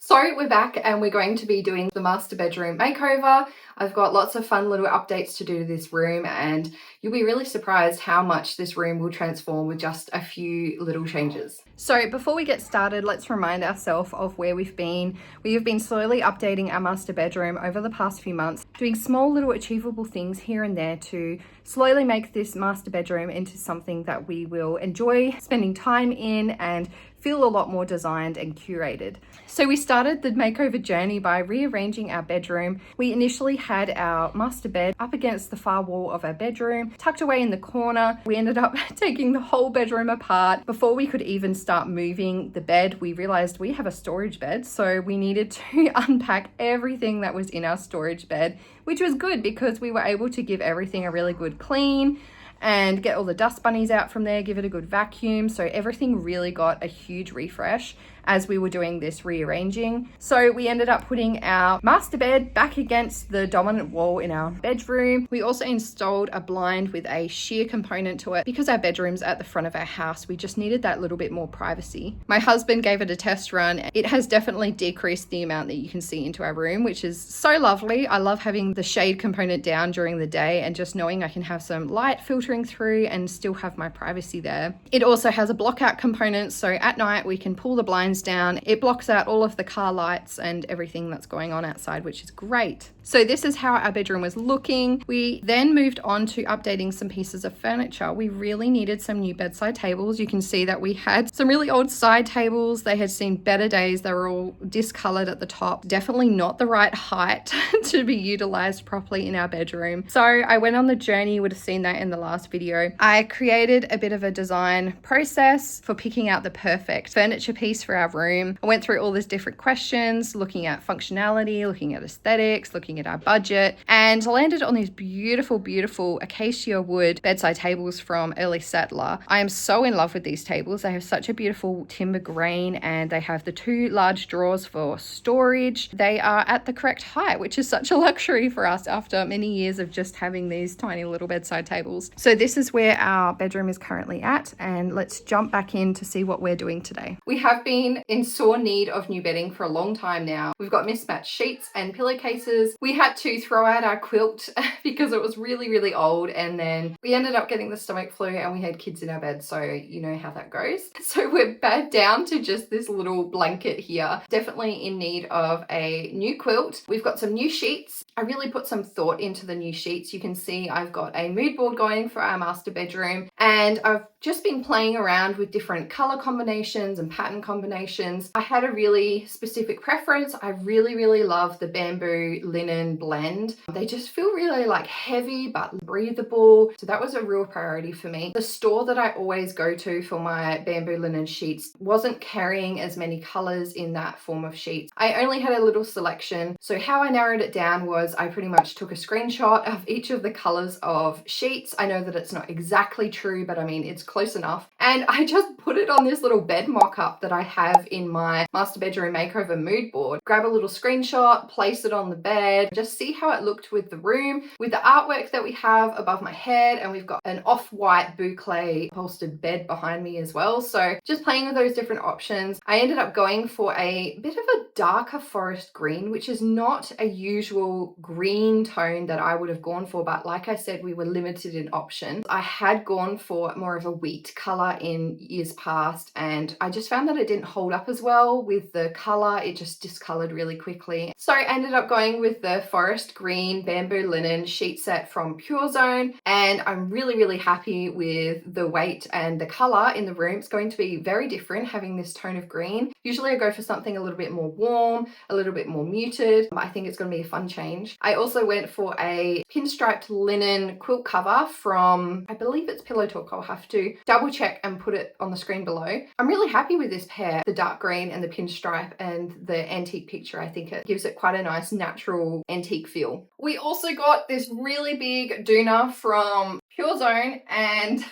So we're back and we're going to be doing the master bedroom makeover. I've got lots of fun little updates to do to this room, and you'll be really surprised how much this room will transform with just a few little changes. So before we get started, let's remind ourselves of where we've been. We have been slowly updating our master bedroom over the past few months, doing small little achievable things here and there to slowly make this master bedroom into something that we will enjoy spending time in and feel a lot more designed and curated. So we started the makeover journey by rearranging our bedroom. We initially had our master bed up against the far wall of our bedroom, tucked away in the corner. We ended up taking the whole bedroom apart. Before we could even start moving the bed, we realized we have a storage bed, so we needed to unpack everything that was in our storage bed, which was good because we were able to give everything a really good clean and get all the dust bunnies out from there, give it a good vacuum. So everything really got a huge refresh as we were doing this rearranging. So we ended up putting our master bed back against the dominant wall in our bedroom. We also installed a blind with a sheer component to it. Because our bedroom's at the front of our house, we just needed that little bit more privacy. My husband gave it a test run. It has definitely decreased the amount that you can see into our room, which is so lovely. I love having the shade component down during the day and just knowing I can have some light filtering through and still have my privacy there. It also has a block out component, so at night we can pull the blinds down. It blocks out all of the car lights and everything that's going on outside, which is great. So this is how our bedroom was looking. We then moved on to updating some pieces of furniture. We really needed some new bedside tables. You can see that we had some really old side tables. They had seen better days. They were all discolored at the top. Definitely not the right height to be utilized properly in our bedroom. So I went on the journey. You would have seen that in the last video. I created a bit of a design process for picking out the perfect furniture piece for our room. I went through all these different questions, looking at functionality, looking at aesthetics, looking at our budget, and landed on these beautiful acacia wood bedside tables from Early Settler. I am so in love with these tables. They have such a beautiful timber grain and they have the two large drawers for storage. They are at the correct height, which is such a luxury for us after many years of just having these tiny little bedside tables. So this is where our bedroom is currently at, and let's jump back in to see what we're doing today. We have been in sore need of new bedding for a long time now. We've got mismatched sheets and pillowcases. We had to throw out our quilt because it was really old, and then we ended up getting the stomach flu and we had kids in our bed, so you know how that goes. So we're back down to just this little blanket here. Definitely in need of a new quilt. We've got some new sheets. I really put some thought into the new sheets. You can see I've got a mood board going for our master bedroom, and I've just been playing around with different color combinations and pattern combinations. I had a really specific preference. I really love the bamboo linen blend. They just feel really like heavy but breathable. So that was a real priority for me. The store that I always go to for my bamboo linen sheets wasn't carrying as many colors in that form of sheets. I only had a little selection. So how I narrowed it down was I pretty much took a screenshot of each of the colors of sheets. I know that it's not exactly true, but I mean, it's close enough. And I just put it on this little bed mock-up that I have in my master bedroom makeover mood board. Grab a little screenshot, place it on the bed, just see how it looked with the room, with the artwork that we have above my head, and we've got an off-white boucle upholstered bed behind me as well. So just playing with those different options. I ended up going for a bit of a darker forest green, which is not a usual green tone that I would have gone for, but like I said, we were limited in options. I had gone for more of a wheat color in years past, and I just found that it didn't hold up as well with the color. It just discolored really quickly. So I ended up going with the forest green bamboo linen sheet set from Purezone, and I'm really happy with the weight and the color in the room. It's going to be very different having this tone of green. Usually I go for something a little bit more warm, a little bit more muted. I think it's going to be a fun change. I also went for a pinstriped linen quilt cover from, I believe it's Pillowtalk. I'll have to double check and put it on the screen below. I'm really happy with this pair, the dark green and the pinstripe and the antique picture. I think it gives it quite a nice natural antique feel. We also got this really big doona from Purezone, and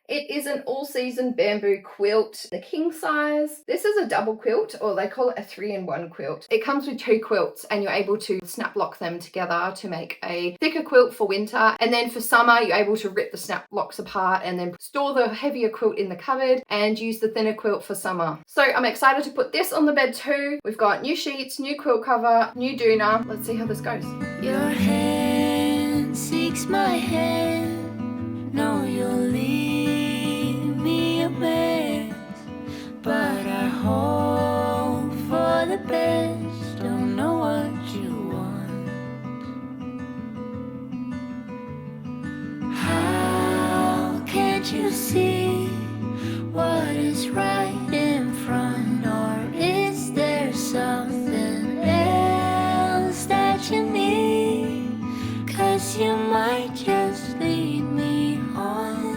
it is an all-season bamboo quilt, the king size. This is a double quilt, or they call it a 3-in-1 quilt. It comes with 2 quilts and you're able to snap lock them together to make a thicker quilt for winter, and then for summer you're able to rip the snap locks apart and then store the heavier quilt in the cupboard and use the thinner quilt for summer. So I'm excited to put this on the bed too. We've got new sheets, new quilt cover, new doona. Let's see how this goes. Your hand seeks my hand. No, you'll leave me a mess, but I hope for the best. Don't know what you want. How can't you see what is right in front? Or is there something else that you need? 'Cause you might just lead me on.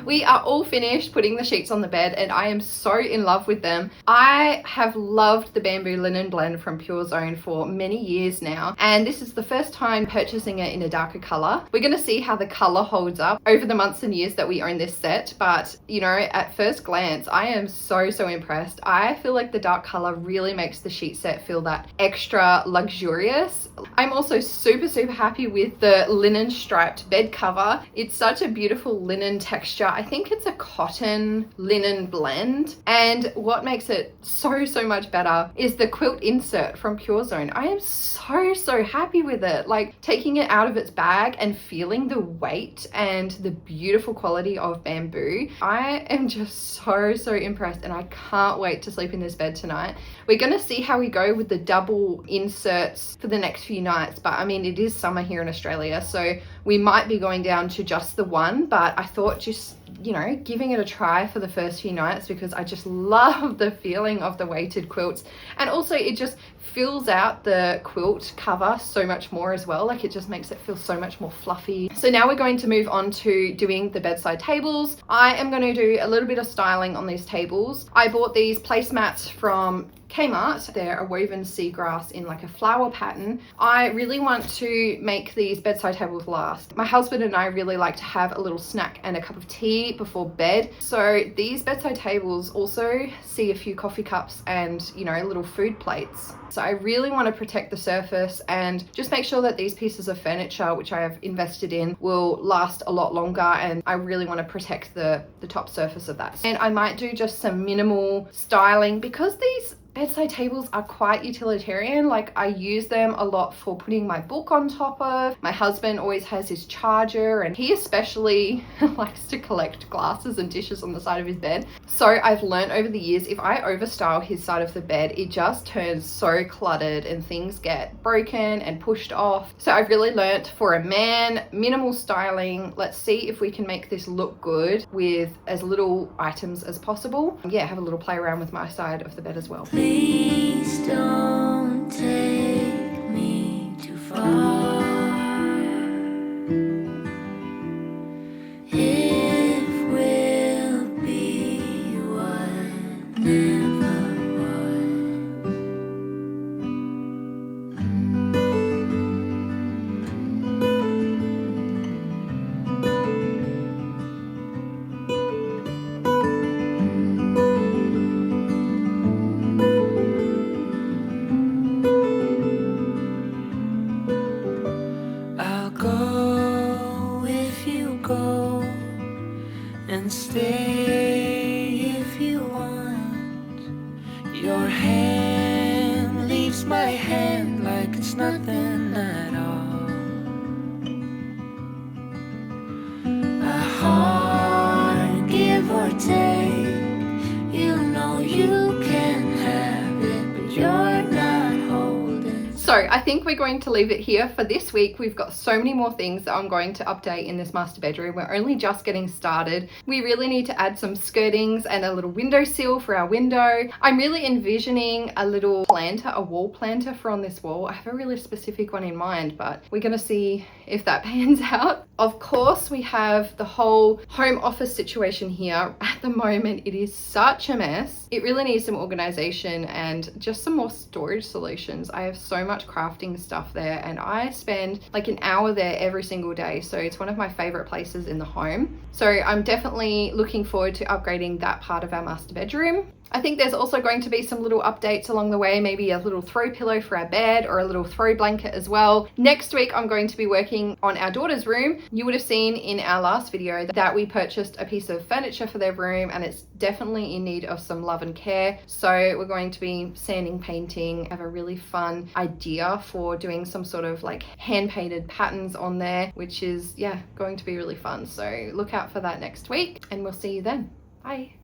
We are all finished putting the sheets on the bed and I am so in love with them. I have loved the bamboo linen blend from Purezone for many years now, and this is the first time purchasing it in a darker color. We're going to see how the color holds up over the months and years that we own this set, but you know, at first glance I am so impressed. I feel like the dark color really makes the sheet set feel that extra luxurious. I'm also super happy with the linen striped bed cover. It's such a beautiful linen texture. I think it's a cotton linen blend, and what makes it so much better is the quilt insert from Purezone. I am so happy with it. Like, taking it out of its bag and feeling the weight and the beautiful quality of bamboo. I am just so impressed, and I can't wait to sleep in this bed tonight. We're gonna see how we go with the double inserts for the next few nights, but I mean, it is summer here in Australia, so we might be going down to just the one, but I thought just, you know, giving it a try for the first few nights, because I just love the feeling of the weighted quilts, and also it just fills out the quilt cover so much more as well. Like, it just makes it feel so much more fluffy. So now we're going to move on to doing the bedside tables. I am going to do a little bit of styling on these tables. I bought these placemats from Kmart. They're a woven seagrass in like a flower pattern. I really want to make these bedside tables last. My husband and I really like to have a little snack and a cup of tea before bed. So these bedside tables also see a few coffee cups and, you know, little food plates. So I really want to protect the surface and just make sure that these pieces of furniture, which I have invested in, will last a lot longer, and I really want to protect the top surface of that. And I might do just some minimal styling, because these bedside tables are quite utilitarian. Like, I use them a lot for putting my book on top of. My husband always has his charger, and he especially likes to collect glasses and dishes on the side of his bed. So I've learned over the years, if I overstyle his side of the bed, it just turns so cluttered and things get broken and pushed off. So I've really learned, for a man, minimal styling. Let's see if we can make this look good with as little items as possible. Yeah, have a little play around with my side of the bed as well. Please don't take me too far. If we'll be what never was. I'll go if you go, and stay if you want. Your hand leaves my hand like it's nothing at all. A heart, give or take, you know you can have it, but you're not holding. So I think we're going to leave it here for this week. We've got so many more things that I'm going to update in this master bedroom. We're only just getting started. We really need to add some skirtings and a little windowsill for our window. I'm really envisioning a little planter, a wall planter for on this wall. I have a really specific one in mind, but we're gonna see if that pans out. Of course, we have the whole home office situation here. At the moment, it is such a mess. It really needs some organization and just some more storage solutions. I have so much much crafting stuff there, and I spend like an hour there every single day. So it's one of my favorite places in the home. So I'm definitely looking forward to upgrading that part of our master bedroom. I think there's also going to be some little updates along the way, maybe a little throw pillow for our bed or a little throw blanket as well. Next week, I'm going to be working on our daughter's room. You would have seen in our last video that we purchased a piece of furniture for their room, and it's definitely in need of some love and care. So we're going to be sanding, painting. I have a really fun idea for doing some sort of like hand painted patterns on there, which is, yeah, going to be really fun. So look out for that next week, and we'll see you then. Bye.